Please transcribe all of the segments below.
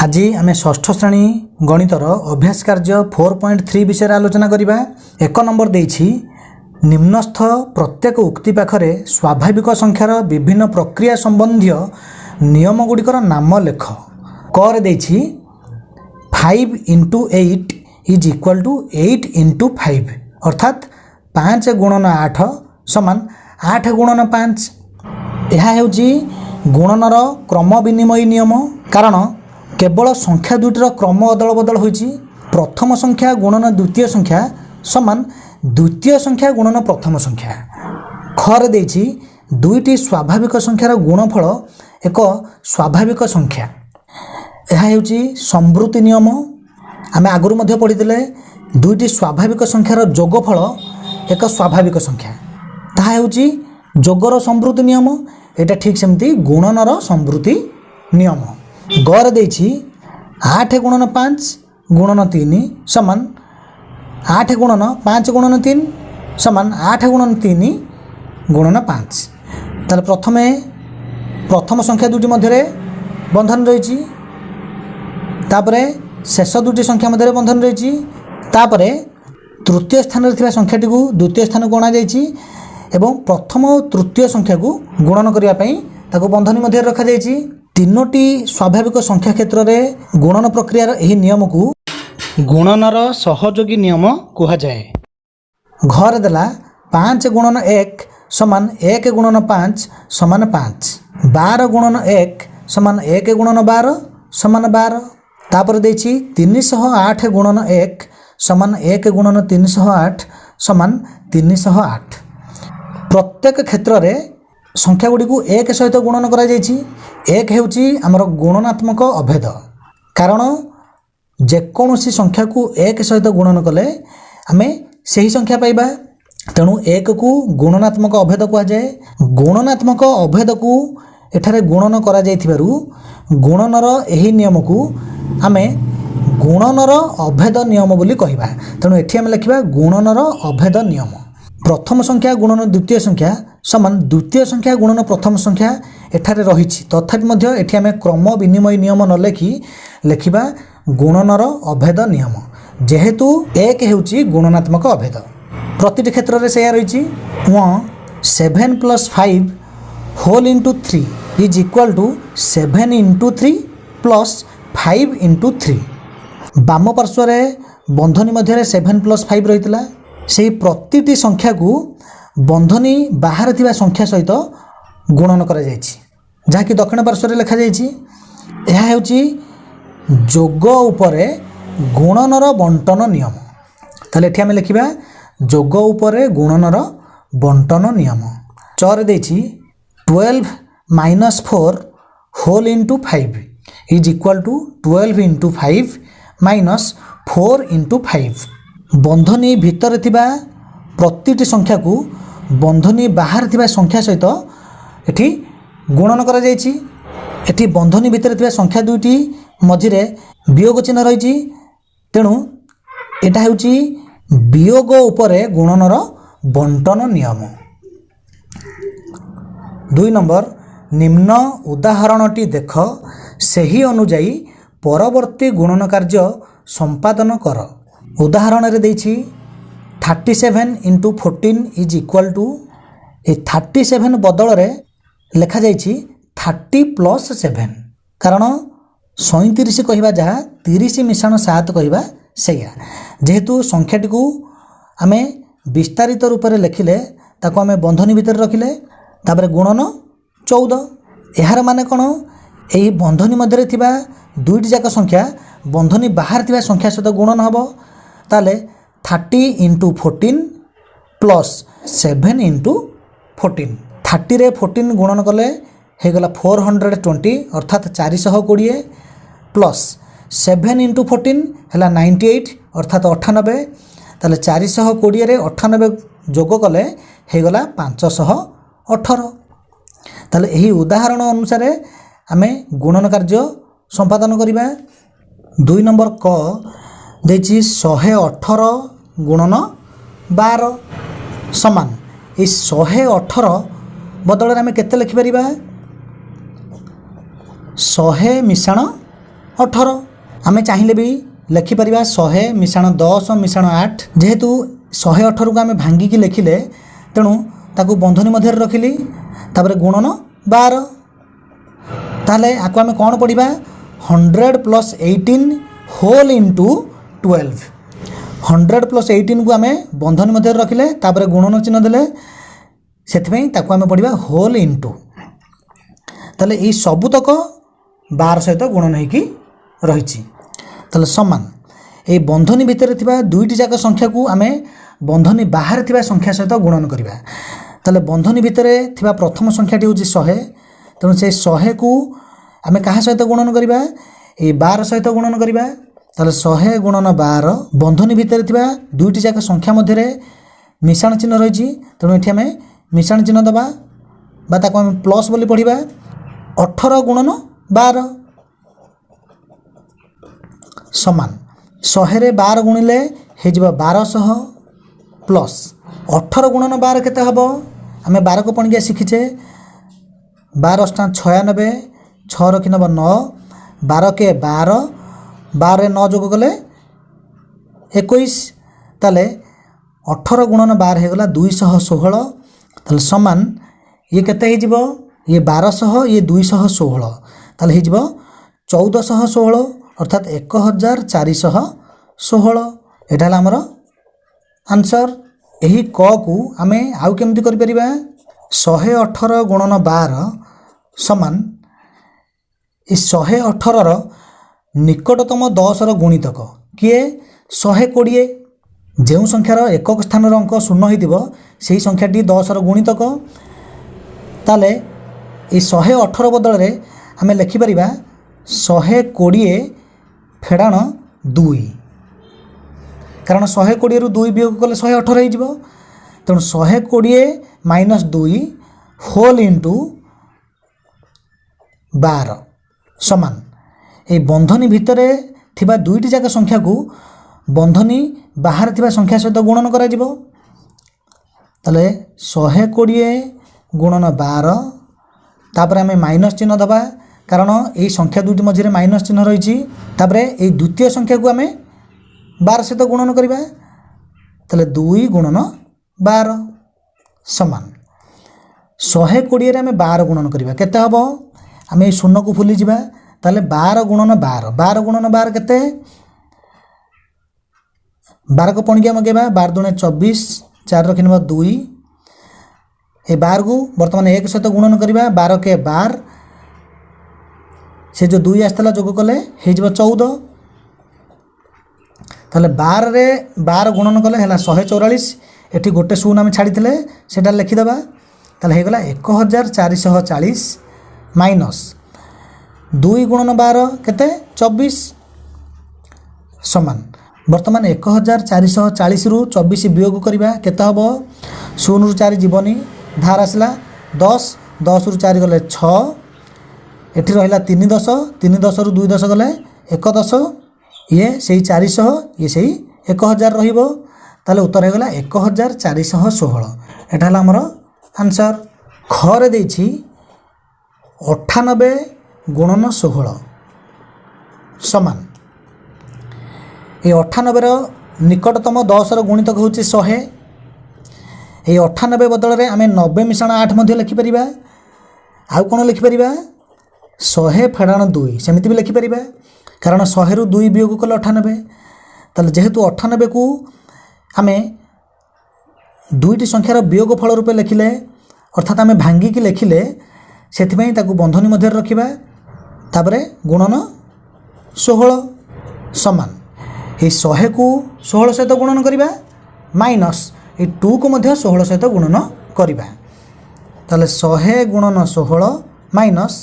आज आम षष्ठ श्रेणी गणितर अभ्यास कार्य 4.3 विषय आलोचना करवा। एक नंबर देछि निम्नस्थ प्रत्येक उक्ति पाखरे स्वाभाविक संख्यार विभिन्न प्रक्रिया संबंधी नियम गुड़िकर नाम लेख। कर देछि 5 × 8 इज इक्वल टू 8 × 5 अर्थात 5 × 8 समान 8 × 5। यह हेउची गुणनर क्रम विनिमय नियम। कारण केवल संख्या दुईटर क्रम अदल बदल होइछि। प्रथम संख्या गुणन द्वितीय संख्या समान द्वितीय संख्या गुणन प्रथम संख्या। खरे देछि दुईटी स्वाभाविक संख्यार गुणफल एक स्वाभाविक संख्या। यह हेउची संवृत्ति नियम। आमे आगुरु मध्य पढ़िथिले दुईटी स्वाभाविक संख्यार जोगफल एक स्वाभाविक संख्या। ताहा हेउची जोगर संवृत्ति नियम। एटा ठीक सेमती गुणनर संवृत्ति नियम। गर देछि 8 × 5 × 3 समान 8 × 5 × 3 समान 8 × 3 × 5। ताले प्रथम संख्या दुटी मध्य बंधन रही। तापरे शेष दुटी संख्या मध्य बंधन रही। तापरे तृतीय स्थान रे थिबा संख्याटी को द्वितीय स्थान को अणा जाइछि एवं प्रथम और तृतीय संख्या को गुणन करिया पई ताको बंधनी मध्य रखा जाइछि। तीनोटी स्वाभाविक संख्या क्षेत्र में गुणन प्रक्रियार एही नियम को गुणनर सहयोगी नियम कहा जाए। घर देला 5 × 1 समान 1 × 5 समान 5। 12 × 1 समान 1 × 12 समान 12। तापर देछि 308 × 1 समान 1 × 308 समान 308। प्रत्येक क्षेत्र में संख्या गुड़ी को 1 सहित गुणन करा जाइछि। 1 हेउची हमर गुणनात्मक अभेद। कारण जेकोसी संख्या को 1 सहित गुणन कले आमे सही संख्या पाइबा। तेणु 1 को गुणनात्मक अभेद कहा जाए। गुणनात्मक अभेद को एठारे गुणन करा जाइथिबारु गुणनर एही नियम को आमे गुणनर अभेद नियम बोली कहिबा। तेणु एठी आमे लिखिबा गुणनर अभेद नियम। प्रथम संख्या गुणन द्वितीय संख्या समान द्वितीय संख्या गुणन प्रथम संख्या एठारे रहिछि। तथापि मध्य एठी आमे क्रम विनिमय नियम न लेखि लेखिबा गुणनर अभेद नियम। जेहेतु 1 हेउछि गुणनात्मक अभेद। प्रतिटी क्षेत्र रे सेया रहिछि। 7 + 5 whole into 3 is equal to 7 × 3 + 5 × 3। बाम पार्श्व रे बंधनी मध्य 7 + 5 रहितला। से प्रतिटी संख्या को बंधनी बाहर थिबा संख्या सहित गुणन करा जाइछि। जहा कि दक्षिण पार्श्व रे लिखा जाइछि। यह हेउछि जोग उपरे गुणनर बंटन नियम। ताले एठी हम लिखिबा जोग उपरे गुणनर बंटन नियम। चर देछि 12 - 4 whole into 5 is equal to 12 × 5 - 4 × 5। बंधनी भितर थिबा प्रतिटी संख्या को बंधनी बाहर थिबा संख्या सहित एठी गुणन करा जाइछि। एठी बंधनी भितर थिबा संख्या दुईटी मझिरे वियोग चिन्ह रहिछि। तेणु एटा हेउछि वियोग उपरे गुणनर बंटन नियम। 2 नंबर निम्न उदाहरणटी देख सही अनुଯାयी परवर्ती गुणन कार्य संपादन कर। उदाहरण रे देछि 37 × 14 इज इक्वल टू 37 बदल रे लेखा जाइछि 30 + 7। कारण 37 कहवा जहाँ 30 मिश्रण 7 कहवा सेया। जेहेतु संख्याटी को आमे विस्तारित रूप में लिखिले ताको आमे बंधनी भितर रखिले तापर गुणन 14। यार माने कोन एही बंधनी मध्य थिबा दुईटी जाक संख्या बंधनी बाहर थिबा संख्या सहित गुणन हबो। ताले 30 × 14 + 7 × 14। 30 रे 14 गुणन कले हे गला 420 अर्थात 420 प्लस 7 × 14 हैला 98 अर्थात 98। ताले 420 रे 98 जोग कले हे गला 518। ताले एही उदाहरण अनुसार आमे गुणन कार्य संपादन करिबा। 2 नंबर क देछि 118 × 12 समान ए 118 बदल आमे केते लिखि परिबा 100 मिश्रण 18 आमे चाहिए भी लिखिपर 100 मिशाण 10 मिशाण 8 जेहेतु 118 को आम भांगिकी लिखिले तेणु ताकू बंधनी मध्य रखिली तापर गुणन 12 ताहले आको आम कौन पढ़ा 100 + 18 होल इंटू 12 100 + 18 को आम बंधनी मध्य रखिले तापर गुणन चिन्ह देले से आम पढ़ा होल इंटू ताले ये सबुतक 12 सहित गुणन होगी रही समान ये बंधनी भितर थिबा दुईटी जाक संख्या को आम बंधनी बाहर थिबा संख्या सहित गुणन करवा ताले बंधनी भितर थिबा प्रथम संख्याटी हूँ 100 तेणु से 100 को आम क्या सहित गुणन करवा ये 12 सहित गुणन करवा ताले 100 गुणन 12 बंधनी भितर थिबा दुईटी जाक संख्या मध्य मिशाण चिन्ह रही तेणु ये आम मिशाण चिन्ह दबा बा ताको आम प्लस बोली पढ़ा 18 गुणन 12 समान 100 रे 12 गुणिले हो 1200 प्लस 18 गुणन 12 केते हबो आमे 12 को पणिया शिखिचे 12 96 6 रखी नब 9 12 के 12 12 रे 9 जोग कले 21 ताले 18 गुणन 12 हो गला 216 ताले समान ये केते ही जीवो ये 1200 ये 216 ताले ही जीवो 1416 अर्थात 1416 एटा हला हमर आंसर। यही क को आमे आउ केमती करि परिबा 118 गुणन 12 समान इस 118 रो निकटतम 10 रो गुणितक किए 120 जो संख्यार एकक स्थान अंक 0 होइतिबो सेही संख्याटी 10 रो गुणितक ताले ये 118 बदल रे आमे लिखि परिबा 120 फेड़ाण 2 कारण 120 रु 2 वियोग कले 118 हो तेणु 120 - 2 होल इंटू 12 समान ये बंधनी भितर थिबा दुईटी जाक संख्या को बंधनी बाहर थिबा संख्या सहित गुणन करा जिवो ताले 120 गुणन 12 तापर आमे माइनस चिन्ह दबा कारण ये संख्या दुईटी मझे माइनस चिन्ह रही ये द्वितीय संख्या को आम 12 सहित गुणन करवा ताले 2 गुणन 12 समान 120 रे आम 12 गुणन करवा केते हबो आम ये शून्य को भूली जावा ताले 12 गुणन 12 12 गुणन 12 केते 12 को पणिया मगेबा 12 दूने 24 4 रखि 2 ये 12 को वर्तमान 1 सहित गुणन करवा 12 के 12 से जो 2 आसला जोग कले हो 14 ताले 12 रे 12 गुणन कले है 144 एटी गोटे शून्य आम छाड़ी से लिखिदेबा ताले होगला 1440 माइनस 2 गुणन 12 केते 24 समान वर्तमान 1440 रु 24 वियोग करवा केते हबो 0 रु 4 जीवनी धार आसला 10 10 रु 4 गले 6 एठी रहिला 3 10 3 10 रु 2 10 गले 1 10 ये सही 400 ये सही 1000 रहिबो ताले उत्तर हे गला 1416 एटा हला हमर आंसर। ख रे देछि 98 गुणन 16 समान ये 98 रो निकटतम 10 रो गुणितक होछि 100 ये 98 बदल रे आमे 90 मिश्रण 8 मध्ये लिखि परिबा आउ कोन लिखि परिबा 100 फेड़ाण 2 सेमती भी लिखिपर कारण 100 रु 2 वियोग कले 98 ताले जेहेतु 98 को आम दुईटी संख्यार वियोग फल रूपे लिखिले अर्थात आम भांगिकी लिखिले से बंधनी मध्य रखा तापरे गुणन 16 समान ये 100 को 16 सहित गुणन करवा माइनस ये 2 को मध्य 16 सहित गुणन करवा ताले 100 गुणन 16 माइनस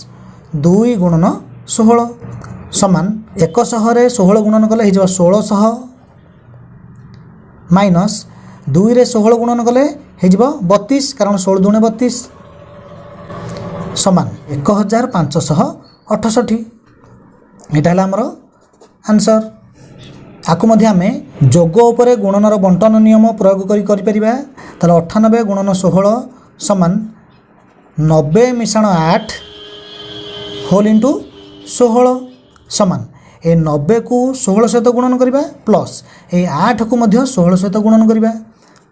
2 गुणन 16 समान 100 रे 16 गुणन कले हो 1600 माइनस 2 रे 16 गुणन कले हो 32 कारण 16 दूने 32 समान 1568 यहाँ है आमर आंसर। आपको आम जोग उपरे गुणनर बंटन नियम प्रयोग करिपरिबा ताले 98 गुणन 16 समान 90 मिश्रण 8 होल इंटू 16 समान ए 90 को 16 सहित गुणन करवा प्लस ए 8 को मध्य 16 सहित गुणन करवा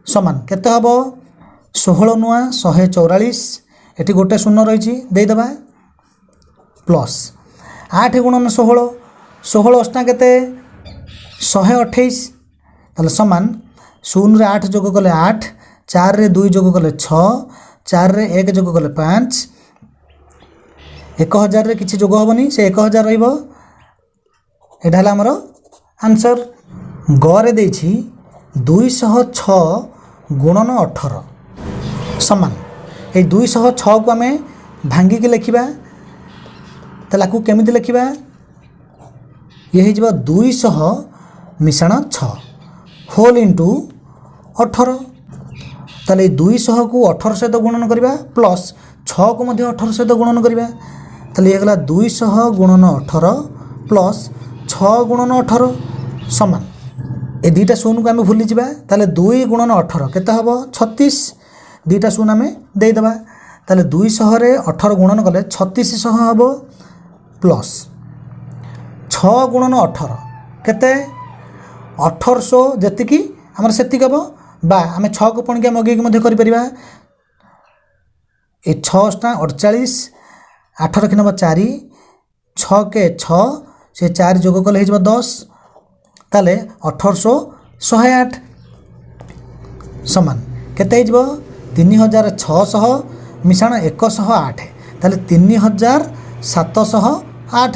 समान केते हबो 16 नुआ 144 एटी गोटे शून्य रही देदेबा प्लस 8 गुणन 16 16 अष्टा केते 128 ताले समान 0 रे 8 जोग कले 8 4 रे 2 जोग कले 6 4 रे 1 जोग कले 5 1000 रे किछि जोग होबनी से 1000 रहइबो एटा हला हमर आंसर ग रे देछि 206 गुणन 18 समान ए 206 को आमे भांगी के लिखिबा तला को केमिति लिखिबा ये हे जबा 200 मिश्रण 6 होल इंटू 18 ताले 200 को 18 सहित गुणन करबा प्लस 6 को मध्य 18 सहित गुणन करबा ताले ये गला 200 गुणन 18 प्लस 6 गुणन 18 समान ए दुईटा शून्य को आम भूली जावा ताले 2 गुणन 18 केते हबो 36 दुईटा शून्य आम देदेबा ताले 200 रे 18 गुणन कले 3600 हबो प्लस 6 गुणन 18 केते 1800 जतिकी हमर सेतिक हबो बा आम 6 को पणिका मगे के मध्य करि परिबा ए 6 टा 48 8 रखि नबा 4 6 के 6 से 4 जोग कले हे 10 ताले 1800 108 समान केते हे 3600 मिश्रण 108 ताले 3708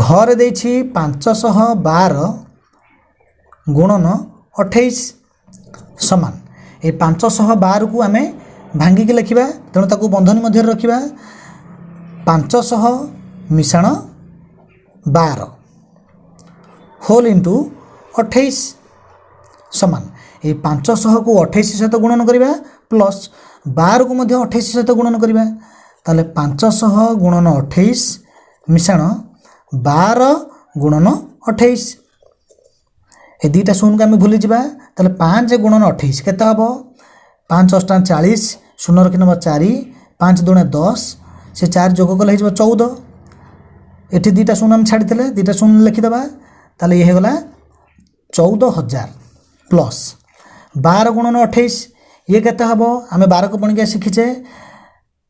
घर देछि 512 गुणन 28 समान ए 512 को आमे भांगी के लिखिबा तेणु ताकू बंधनी मध्य रखिबा 500 मिश्रण 12 होल इंटू 28 समान ये 500 को 28 सहित गुणन करवा प्लस 12 को मध्य 28 सहित गुणन करवा ताले 500 गुणन 28 मिश्रण 12 गुणन 28 ए दुईटा शून्य को आम भूली जावा ताले 5 गुणन 28 केते हबो 5 अष्टा 40 शून्य रखि नंबर 4 5 दुणे 10 से 4 जोग कले हे 14 एठी दुईटा शून्य हम छाड़ी देले दुईटा शून्य लिखिदेबा ताले ये गला 14000 प्लस 12 गुणन 28 ये केते हबो आमे 12 को पणिका शिखिचे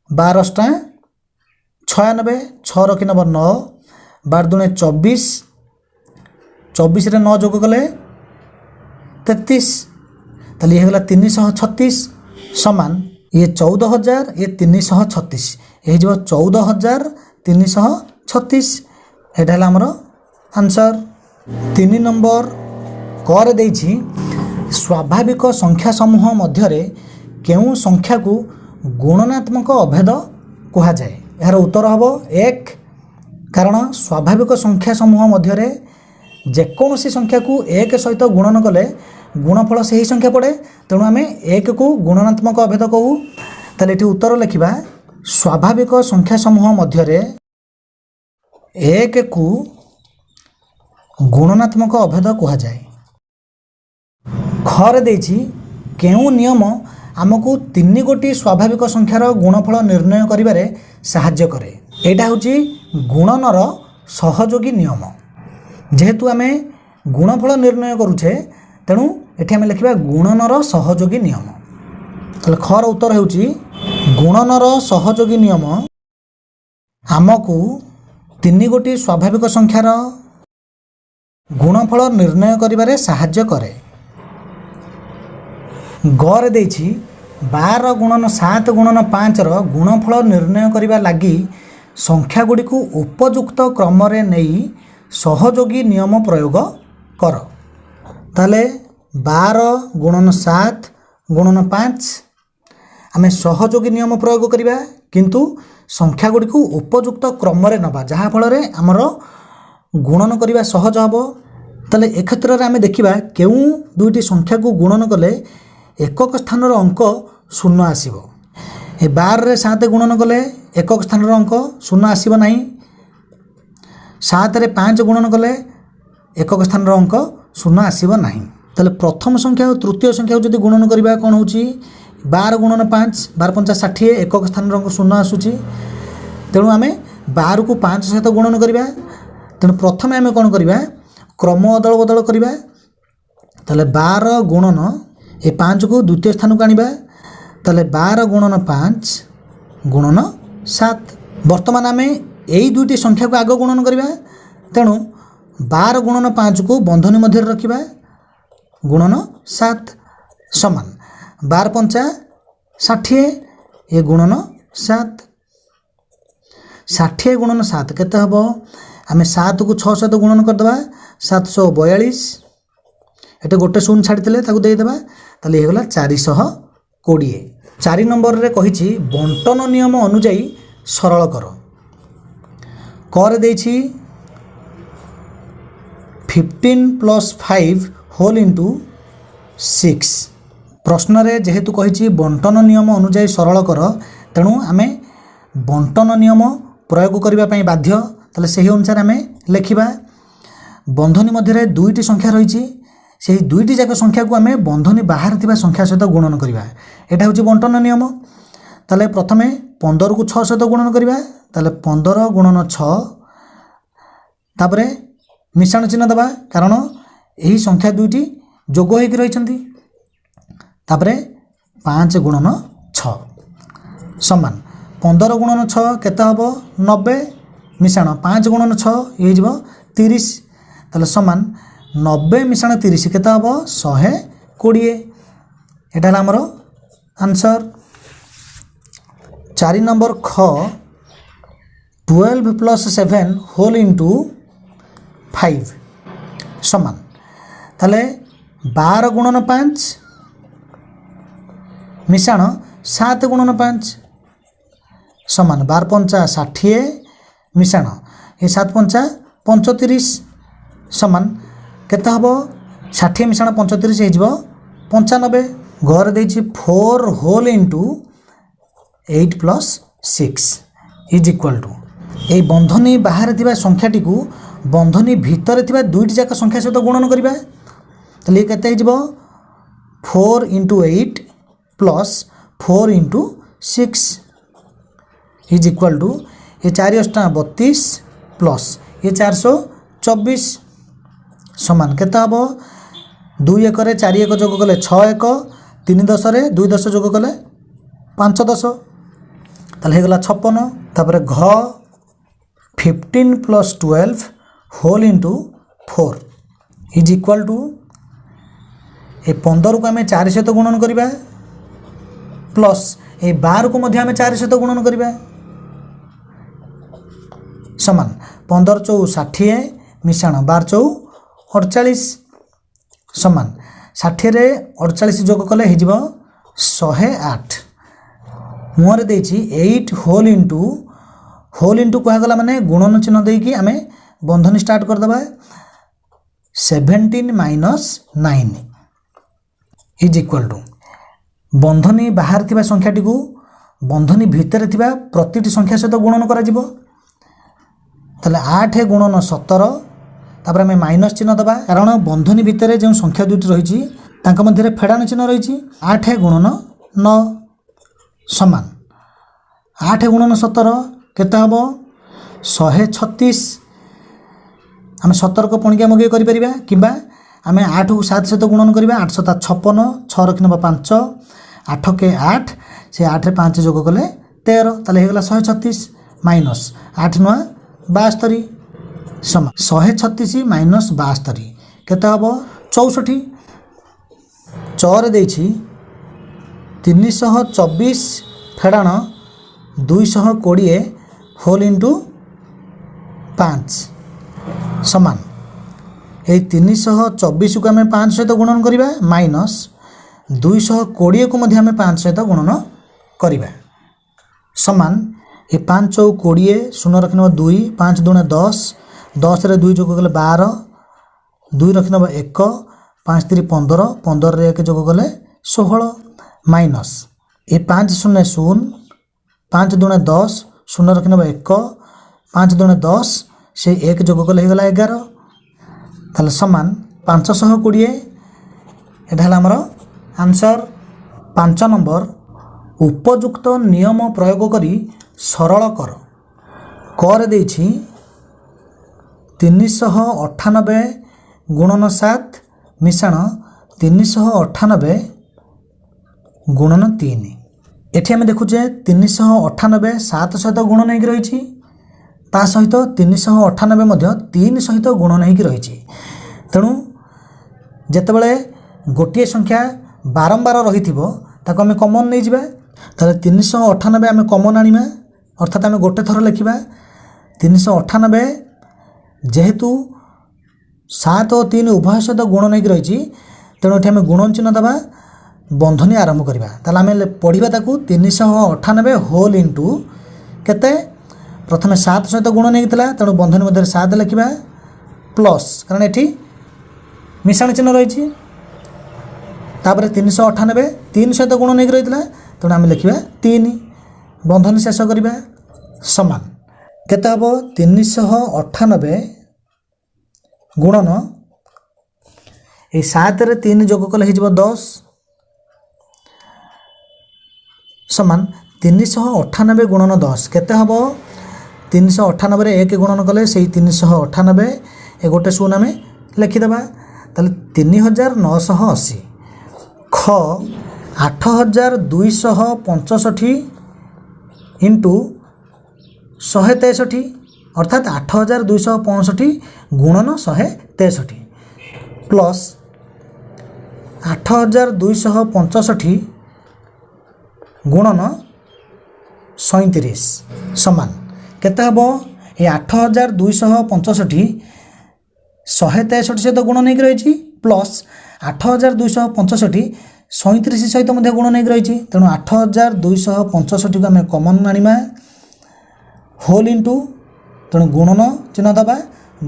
12 अष्टा 96 6 रखि नंबर 9 12 दुणे 24 24 रे 9 जोग कले 33 ताले ये गला 336 समान ये 14000 ये 336 ये जो 14336 एटा हला हमर आंसर 3 नंबर कर देछि स्वाभाविक संख्या समूह मध्य केउ संख्या को गुणनात्मक अभेद कहा जाए यार उत्तर हम 1 कारण स्वाभाविक संख्या समूह मध्य जेकोसी संख्या को 1 सहित गुणन कले गुणफल से ही संख्या पड़े तेणु आम 1 को गुणनात्मक अभेद कहू ताले एठी उत्तर लिखिबा स्वाभाविक संख्या समूह मध्य 1 को गुणनात्मक अभेद कहा जाए खर देछि केउ नियम आमको 3 गोटी स्वाभाविक संख्यार गुणफल निर्णय करिबारे साहाय्य करे एटा होची गुणनर सहयोगी नियम जेहेतु आमे गुणफल निर्णय करूछे तेणु एठी आमे लिखिबा गुणनर सहयोगी नियम ताले खर उत्तर होची गुणनर सहयोगी नियम आमको 3 गोटी स्वाभाविक संख्यार गुणफल निर्णय करिबारे साहाय्य करे गरे देछि 12 गुणन 7 गुणन 5 रो गुणफल निर्णय करिबा लागि संख्या गुडी को उपयुक्त क्रम रे नेई सहयोगी नियम प्रयोग कर ताले 12 गुणन 7 गुणन 5 आमे सहयोगी नियम प्रयोग करिबा किंतु संख्या गुडी को उपयुक्त क्रम रे नबा जहा फल रे हमर गुणन करिबा सहज हबो ताले ए क्षेत्र रे आमे देखिबा केउ दुईटी संख्या को गुणन कले एकक स्थान अंक शून्य आसीबो ए 12 रे 7 गुणन कले एकक स्थान अंक शून्य आसीबो नाही 7 रे 5 गुणन कले एकक स्थान अंक शून्य आसीबो नाही ताले प्रथम संख्या और तृतीय संख्या जदि गुणन करिबा कोन होची 12 गुणन 5 12 5 60 एकक स्थान अंक शून्य आसुची तेणु आमे 12 को 5 सहित गुणन करिबा तेणु प्रथम आम कौन करवा क्रम अदल बदल करवा ताले 12 गुणन ए 5 को द्वितीय स्थान को आनिबा ताले 12 गुणन 5 गुणन 7 वर्तमान आम यही दुईटी संख्या को आग गुणन करवा तेणु 12 गुणन 5 को बंधनी मध्य रखा गुणन 7 समान 12 पंचा 60 ए गुणन 7 60 गुणन 7 केते हबो आम 7 को 6 सहित गुणन करदे 742 एटे गोटे शून्य छाड़ी ताकू देदेबा ताले हे गला 420 4 नंबर रे कहिछि बंटन नियम अनुଯାयी सरल कर कर देछि 15 + 5 होल इंटू 6 प्रश्न रे जेहेतु कहिछि बंटन नियम अनुଯାयी सरल कर तेणु आमे बंटन नियम प्रयोग करबा पई बाध्य ताले सही अनुसार आमे लेखिबा बंधनी मध्य दुईटी संख्या रही से दुईटी जाक संख्या को आम बंधनी बाहर थिबा संख्या सहित गुणन करवा एटा हूँ बंटन नियम ताले प्रथमे 15 को 6 सहित गुणन करवा ताले 15 गुणन 6 तापरे मिश्रण चिन्ह दबा कारण यही संख्या दुईटी जोग होकर रही तापरे 5 गुणन 6 समान 15 गुणन 6 केते हबो 90 मिश्रण 5 गुणन 6 ये 30 ताले समान 90 मिश्रण 30 केते हबो 120 एटा हला हमर आंसर 4 नंबर ख 12 + 7 होल इंटू 5 समान ताले 12 गुणन 5 मिश्रण 7 गुणन 5 समान 12 पंचा 60 मिश्रण ये 7 पंचा 35 समान केते हबो 60 मिश्रण 35 हो 95 घर देछि 4 whole into 8 + 6 is equal to a बंधनी बाहर थिबा संख्याटी को बंधनी भीतर थिबा दुईटी जाक संख्या सहित गुणन करबा तले केते हिजबो 4 × 8 + 4 × 6 इज इक्वल टू ये 4 × 8 32 प्लस ये 424 समान केते हबो 2 1 रे 4 1 जोग कले 6 1 3 10 रे 2 10 जोग कले 5 10 ताले हेगला 56 तापर घ 15 + 12 whole into 4 is equal to a 15 को आम 4 सहित गुणन करवा प्लस ए 12 को मध्य आम 4 सहित गुणन करवा समान 15 × 4 60 मिश्रण 12 × 4 48 समान 60 रे 48 जोग कले हो 108 मुहर देछि 8 होल इंटू कहगला माने गुणन चिन्ह देकी आम बंधनी स्टार्ट करदबा 17 - 9 इज इक्वल टू बंधनी बाहर थिबा संख्याटी को बंधनी भीतर थिबा प्रतिटी संख्या सहित गुणन करा जिवो ताले 8 गुणन 17 तापर आम माइनस चिन्ह दबा कारण बंधनी भितर जो संख्या दुईटी रही तांका मध्य फेड़ान चिन्ह रही 8 गुणन 9 समान 8 गुणन 17 केते हबो 136 आम 17 को पणिका मगे करि परिबा किबा आम 8 को 7 सहित गुणन करबा 8 7 56 6 रखि नबा 5 8 के 8 से 8 रे 5 जोग कले 13 ताले हेगला 136 माइनस 8 9 72 समान 136 माइनस 72 केते हबो 64 4 देछि 324 फेड़ाण 220 होल इंटू 5 समान ये 324 को आम 5 सहित गुणन करवा माइनस 220 को मध्य आम 5 सहित गुणन करवा समान ये 5 × 20 शून्य रखि 2 5 × 2 = 10 10 रे 2 जोग कले 12 2 रखि 1 5 3 15 15 रे 1 जोग कले 16 माइनस ये 5 0 0 5 2 10 शून्य रखि 1 5 2 10 से 1 जोग कले गला 11 ताले समान 520 एटा हला हमर आंसर 5 नंबर उपयुक्त नियम प्रयोग करी सरल कर देछि 398 गुणन 7 मिश्रण 398 गुणन 3 एठी आम देखुचे 398 7 सहित गुणन होगी रही ता सहित 398 3 सहित गुणन होगी रही तेणु जितेबले गोटे संख्या बारंबार रही ताको आम कमन नहीं जावा ताले 398 आम कमन आनिबा अर्थात आम गोटे थर लिखा 398 जेहेतु 7 और 3 उभय सहित गुणन होगी रही तेणु ये गुणन चिन्ह दबा बंधनी आरंभ करवा ताले आम पढ़ा ताकू 398 होल इंटू केते प्रथम 7 सहित गुणन होता तेणु बंधनी मध्य 7 लिखा प्लस कारण ये मिश्रण चिन्ह रही तापर 398 3 सहित गुणन होगी रही तेणु आम लिखा 3 बंधनी शेष करवा समान केते हम 398 गुणन ये 7 रे 3 जोग कले हो 10 समान 398 गुणन 10 केते हम 398 रे 1 गुणन कले से 398 ए गोटे शून्य आम लिखिदेबा ताले 3980 ख 8265 इंटू 163 अर्थात 8265 गुणन 163 प्लस 8265 गुणन 37 समान केते हम ये 8265 163 सहित गुणन होगी रही प्लस 8265 37 सहित गुणन होगी रही तेणु 8265 को आम कमन आनिमा होल इंटू तेणु गुणन चिन्ह दबा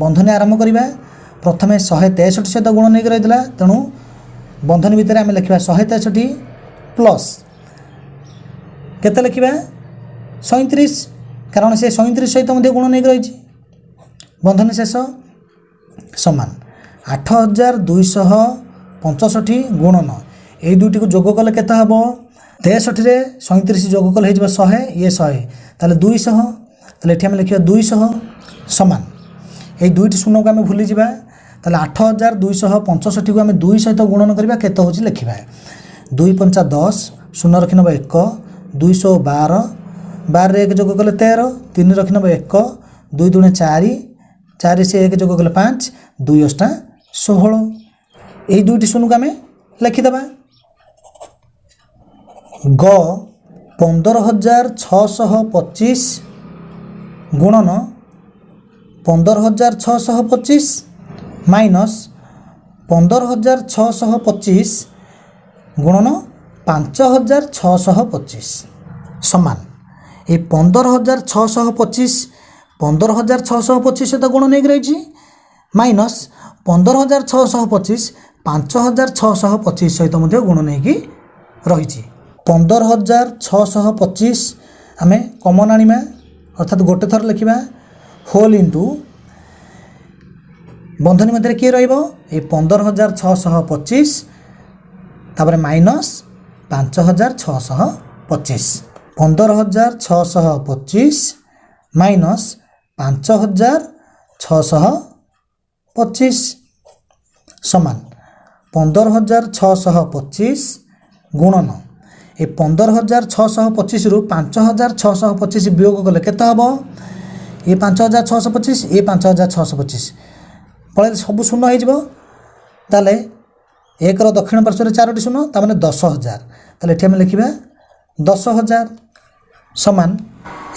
बंधनी आरंभ करवा प्रथम 163 सहित गुणन होगी रही तेणु बंधनी भितर आम लिखा 163 प्लस केते लिखा 37 कारण से 37 सहित गुणन होगी रही बंधनी शेष समान 8265 गुणन ये दुईटी को जोग कले केते हम 63 रे 37 जोग कले हो 100 ये 100 ताले 200 ताले एठी हम लिखिया 200 समान ये दुईटी शून्य को आम भूली जावा ताले 8265 को आम 2 सहित गुणन करबा केते होची लिखिबा 2 पंचा 10 शून्य रखि नबा 1 212 12 रे 1 जोग कले 13 3 रखि नबा 1 2 दुणे 4 4 से 1 जोग कले 5 2 अष्टा 16 ये दुईटी शून्य को आम लिखिदेबा ग 15625 गुणन 15625 माइनस 15625 गुणन 5625 समान ये 15625 सहित गुणन होगी रही माइनस 15625 5625 सहित गुणन होगी रही 15625 आम कमन आनिमा अर्थात गोटे थर लिखा होल इंटू बंधनी मध्य किए रही 15625 तापर माइनस 5625 15625 माइनस 5625 समान 15625 गुणन ये 15625 रु 5625 वियोग कले केते हम ये 5625 ये 5625 पड़े सब शून्य हो ताले एक दक्षिण पार्श्व 4टी शून्य ताने 10,000 ताले एठी हम लिखिबा 10,000 समान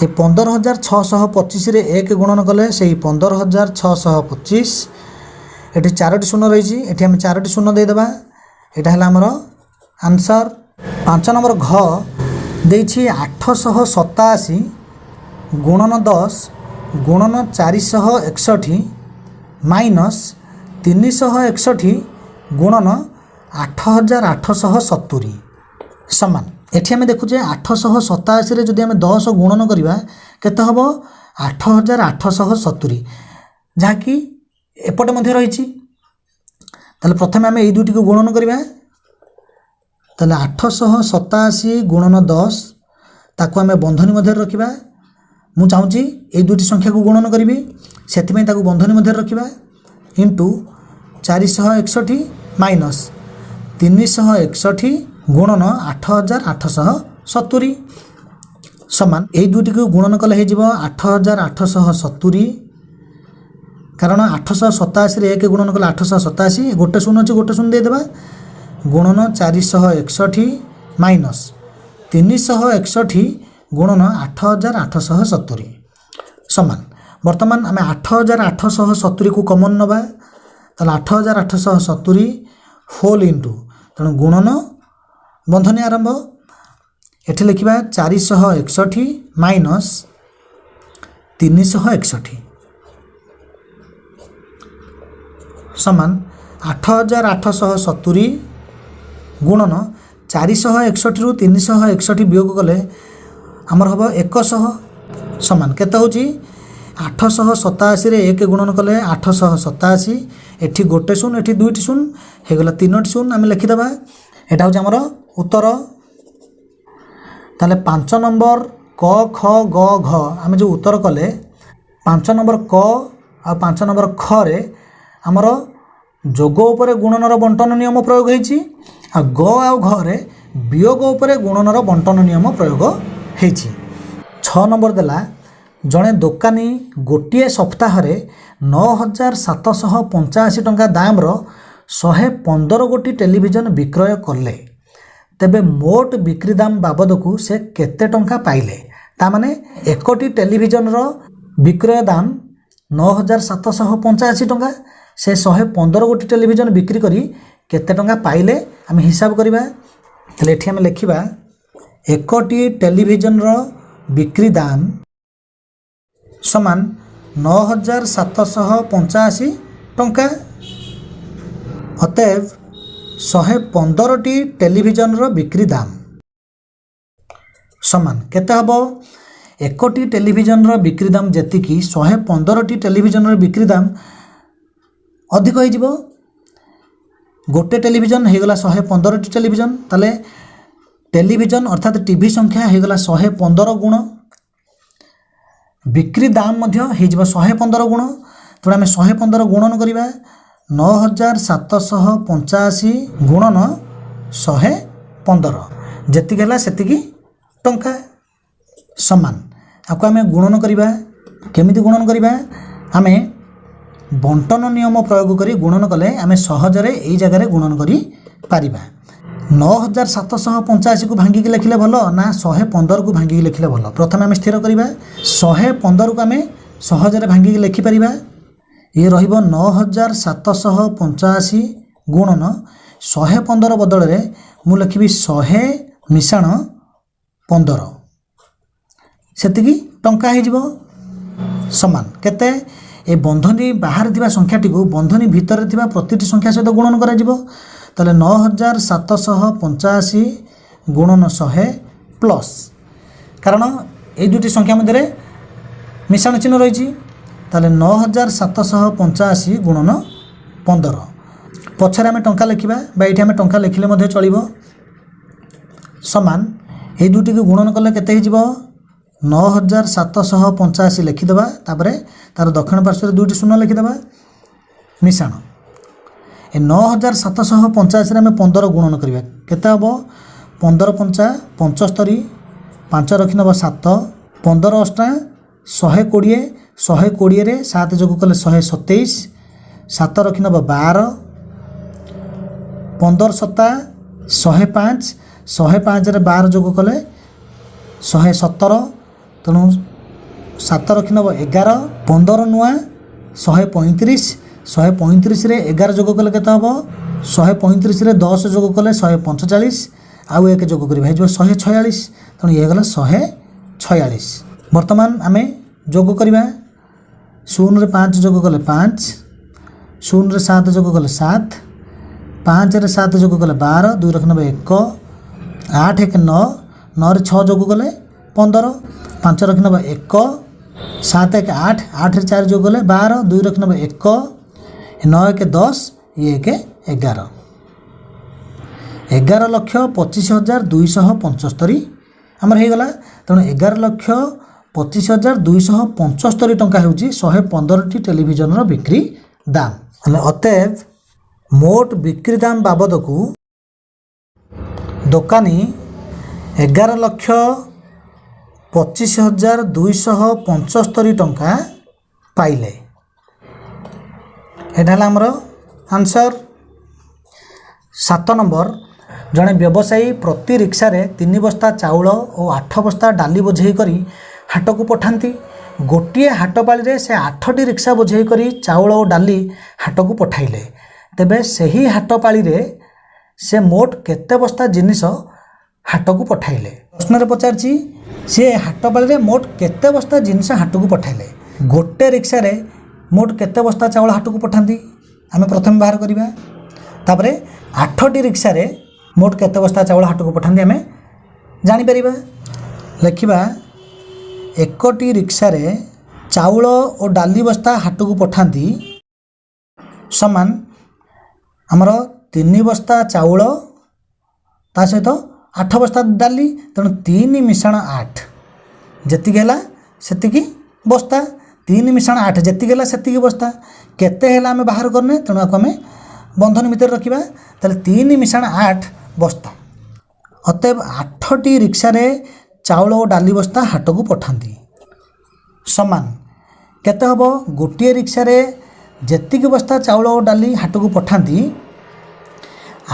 ये 15,625 रे 1 गुणन कले से 15,625 एठी 4टी शून्य रही एठी हम 4टी शून्य देदेबा एटा हला हमर आंसर 5 नंबर घ देछि 887 गुणन 10 गुणन 461 माइनस 361 गुणन 8870 समान एठी आम देखुचे 887 रे जदि आम 10 गुणन करबा केते हबो 8870 जहाँकि एपटे मध्य रही ताले प्रथमे आम एई दुटी को गुणन करबा ताले 887 गुणन 10 ताको आम बंधनी मध्य रखिबा मु चाहूँगी ये दुईटी संख्या को गुणन करी से बंधनी मध्य रखा इंटू 461 माइनस 361 गुणन 8870 समान यही दुईटी को गुणन कले 8870 कारण 887 एक गुणन कले 887 गोटे शून्य अच्छे गोटे शून्य देदेबा गुणन 461 माइनस 361 गुणन 8870 समान वर्तमान आम 8870 को कमन नवा ताले 8870 होल इंटू तेणु गुणन बंधनी आरंभ एठी लिखिबा 461 माइनस 361 समान 8870 गुणन 461 रु 361 वियोग कले आमर हम 100 समान केते होची 887 रे 1 गुणन कले 887 एठी गोटे शून्य एठी दुईटी शून्य हे गला तीनोटी शून्य आम लिखिदेबा एटा होची आमर उत्तर ताले 5 नंबर क ख ग घ आम जो उत्तर कले 5 नंबर क आ 5 नंबर ख रे आमर जोग उपरे गुणनर बंटन नियम प्रयोग होईची आ ग आ घ रे वियोग उपरे गुणनर बंटन नियम प्रयोग होईची 6 नंबर देला जड़े दोकानी गोटे सप्ताह 9785 टंका दाम 115 गोटी टेलीविजन विक्रय कले तेबे मोट बिक्री दाम बाबद को से केते टंका पाइले तामाने एकोटी टेलीविजन विक्रय दाम 9785 टंका से 115 गोटी टेलीविजन बिक्री करी केते टंका पाइले आम हिसाब करवा तले एठी आम लिखिबा एकोटी टेलीविजन बिक्री दाम समान 9785 टंका अतएव 115टी टेलीविजन बिक्री दाम समान केते हबो एकोटी टेलीविजन बिक्री दाम जेतिकी 115टी टेलीविजन बिक्री दाम अधिक हो जिवो गोटे टेलीविजन हो गला 115टी टेलीविजन ताले टेलीविजन अर्थात टीवी संख्या हो गला 115 गुण बिक्री दाम मध्य हो जिवो 115 गुण तेणु आम 115 गुणन करवा 9785 गुणन 115 जेतिक है सेतिकी टंका समान आपको आम गुणन करवा केमिति गुणन करवा आम बंटन नियम प्रयोग करी गुणन कले आम सहजरे यही जगह गुणन करी पारिबा 9785 को भांगिकी लिखिले भल ना 115 को भांगिकी लिखिले भल प्रथम आम स्थिर करवा 115 को आम सहजरे भांगिकी लिखिपारिबा ये रहिबो 9785 गुणन 115 बदल रे मु लिखिबी 100 मिशाण 15 सेतिकी टंका हो जिवो समान केते ए बंधनी बाहर थिबा संख्याटी को बंधनी भीतर थिबा प्रतिटी संख्या सहित गुणन करा जिवो ताले 9785 गुणन 100 प्लस कारण ए दुटी संख्या मध्य मिश्रण चिन्ह रही ताले 9785 गुणन 15 पछरे आम टंका लिखा ये आम टंका लिखिले मध्य चलिबो समान ये दुटी को गुणन कले केते हो 9785 लिखिदेबा तापरे तार दक्षिण पार्श्व दुईटी शून्य लिखिदेबा मिश्रण ए 9785 आम 15 गुणन करवा केते हबो 15 पंचा 75 5 रखी नब 7 15 अष्टा 120 120 रे 7 जोग कले 127 7 रखी नब 12 15 सता 105 105 रे 12 जोग कले 117 तेणु 7 रखी नब 11 15 नुआ 135 135 रे 11 जोग कले केते हबो 135 रे 10 जोग कले 145 आउ एक जोग करी भाई 146 तेणु ये गला 146 वर्तमान आमे जोग करवा 0 रे 5 जोग कले 5 0 रे 7 जोग कले 7 5 रे 7 जोग कले 12 2 रखी नब 1 8 1 9 9 रे 6 जोग कले 15 5 रखी नब 1 7 1 8 8 रे 4 जोग कले 12 2 रखी नब 1 9 1 10 ये 11 11,25,275 आमर हो गला तेणु 11,25,275 25,275 टंका ହେଉଛି 115ଟି ଟେଲିଭିଜନର ବିକ୍ରି ଦାମ। ହେଲେ ଅତଏବ ମୋଟ ବିକ୍ରି ଦାମ ବାବଦକୁ ଦୋକାନୀ 11,25,275 ଟଙ୍କା ପାଇଲେ। ଏଇଟା ହେଲା ଆମର ଆନ୍ସର। 7 ନମ୍ବର, ଜଣେ ବ୍ୟବସାୟୀ ପ୍ରତି ରିକ୍ସାରେ 3 ବସ୍ତା ଚାଉଳ ଓ 8 ବସ୍ତା ଡାଲି ବୋଝେଇ କରି ହାଟକୁ ପଠାନ୍ତି। ଗୋଟିଏ ହାଟ ପାଳିରେ ସେ 8ଟି ରିକ୍ସା ବୋଝେଇ କରି ଚାଉଳ ଓ ଡାଲି ହାଟକୁ ପଠାଇଲେ। ତେବେ ସେହି ହାଟ ପାଳିରେ ସେ ମୋଟ କେତେ ବସ୍ତା ଜିନିଷ ହାଟକୁ ପଠାଇଲେ? ପ୍ରଶ୍ନରେ ପଚାରିଛି ସେ ହାଟ ପାଳିରେ ମୋଟ କେତେ ବସ୍ତା ଜିନିଷ ହାଟକୁ ପଠାଇଲେ। ଗୋଟେ ରିକ୍ସାରେ ମୋଟ କେତେ ବସ୍ତା ଚାଉଳ ହାଟକୁ ପଠାନ୍ତି ଆମେ ପ୍ରଥମେ ବାହାର କରିବା। ତାପରେ 8ଟି ରିକ୍ସାରେ ମୋଟ କେତେ ବସ୍ତା ଚାଉଳ ହାଟକୁ ପଠାନ୍ତି ଆମେ ଜାଣିପାରିବା। ଲେଖିବା 1ଟି ରିକ୍ସାରେ ଚାଉଳ ଓ ଡାଲି ବସ୍ତା ହାଟକୁ ପଠାନ୍ତି ସମାନ ଆମର 3 ବସ୍ତା ଚାଉଳ ତା ସହିତ 8 ବସ୍ତା ଡାଲି। ତେଣୁ 3 ମିଶାଣ 8 ଯେତିକି ହେଲା ସେତିକି ବସ୍ତା। 3 ମିଶାଣ 8 ଯେତିକି ହେଲା ସେତିକି ବସ୍ତା। କେତେ ହେଲା ଆମେ ବାହାର କରିନେ, ତେଣୁ ଆକୁ ଆମେ ବନ୍ଧନୀ ଭିତରେ ରଖିବା। ତାହେଲେ 3 ମିଶାଣ 8 ବସ୍ତା। ଅତଏବ 8ଟି ରିକ୍ସାରେ ଚାଉଳ ଓ ଡାଲି ବସ୍ତା ହାଟକୁ ପଠାନ୍ତି ସମାନ କେତେ ହେବ? ଗୋଟିଏ ରିକ୍ସାରେ ଯେତିକି ବସ୍ତା ଚାଉଳ ଓ ଡାଲି ହାଟକୁ ପଠାନ୍ତି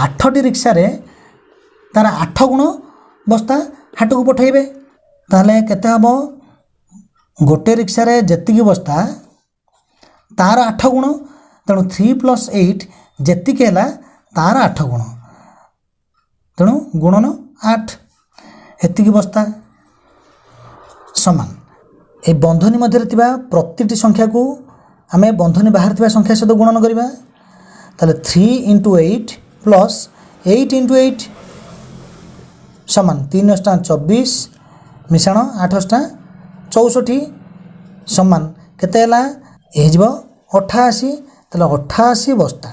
8ଟି ରିକ୍ସାରେ ତାର 8 ଗୁଣ ବସ୍ତା ହାଟକୁ ପଠାଇବେ। ତାହେଲେ କେତେ ହେବ? ଗୋଟିଏ ରିକ୍ସାରେ ଯେତିକି ବସ୍ତା ତାର 8 ଗୁଣ। ତେଣୁ 3 + 8 ଯେତିକି ହେଲା ତାର 8 ଗୁଣ। ତେଣୁ ଗୁଣନ 8 ଏତିକି ବସ୍ତା ସମାନ। এই ବନ୍ଧନୀ ମଧ୍ୟରେ ଥିବା ପ୍ରତିଟି ସଂଖ୍ୟାକୁ ଆମେ ବନ୍ଧନୀ ବାହାରେ ଥିବା ସଂଖ୍ୟା ସହିତ ଗୁଣନ କରିବା। ତାହେଲେ 3 × 8 + 8 × 8 ସମାନ 3 × 24 ମିଶାଣ 8 × 64 ସମାନ କେତେ ହେଲା? ହେଇଯିବ 88। ତାହେଲେ 88 ବସ୍ତା।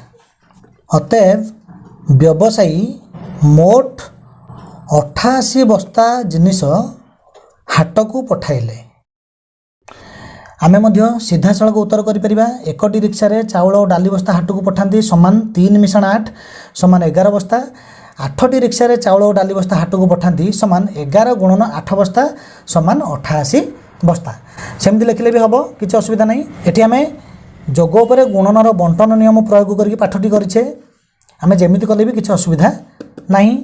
ଅତଏବ ବ୍ୟବସାୟୀ ମୋଟ 88 ବସ୍ତା ଜିନିଷ ହାଟକୁ ପଠାଇଲେ। ଆମେ ମଧ୍ୟ ସିଧାସଳଖ ଉତ୍ତର କରିପାରିବା। 1ଟି ରିକ୍ସାରେ ଚାଉଳ ଓ ଡାଲି ବସ୍ତା ହାଟକୁ ପଠାନ୍ତି ସମାନ 3 ମିଶାଣ 8 ସମାନ 11 ବସ୍ତା। 8ଟି ରିକ୍ସାରେ ଚାଉଳ ଓ ଡାଲି ବସ୍ତା ହାଟକୁ ପଠାନ୍ତି ସମାନ 11 ଗୁଣନ 8 ବସ୍ତା ସମାନ 88 ବସ୍ତା। ସେମିତି ଲେଖିଲେ ବି ହେବ, କିଛି ଅସୁବିଧା ନାହିଁ। ଏଠି ଆମେ ଯୋଗ ଉପରେ ଗୁଣନର ବଣ୍ଟନ ନିୟମ ପ୍ରୟୋଗ କରିକି ପାଠଟି କରିଛେ। ଆମେ ଯେମିତି କଲେ ବି କିଛି ଅସୁବିଧା ନାହିଁ।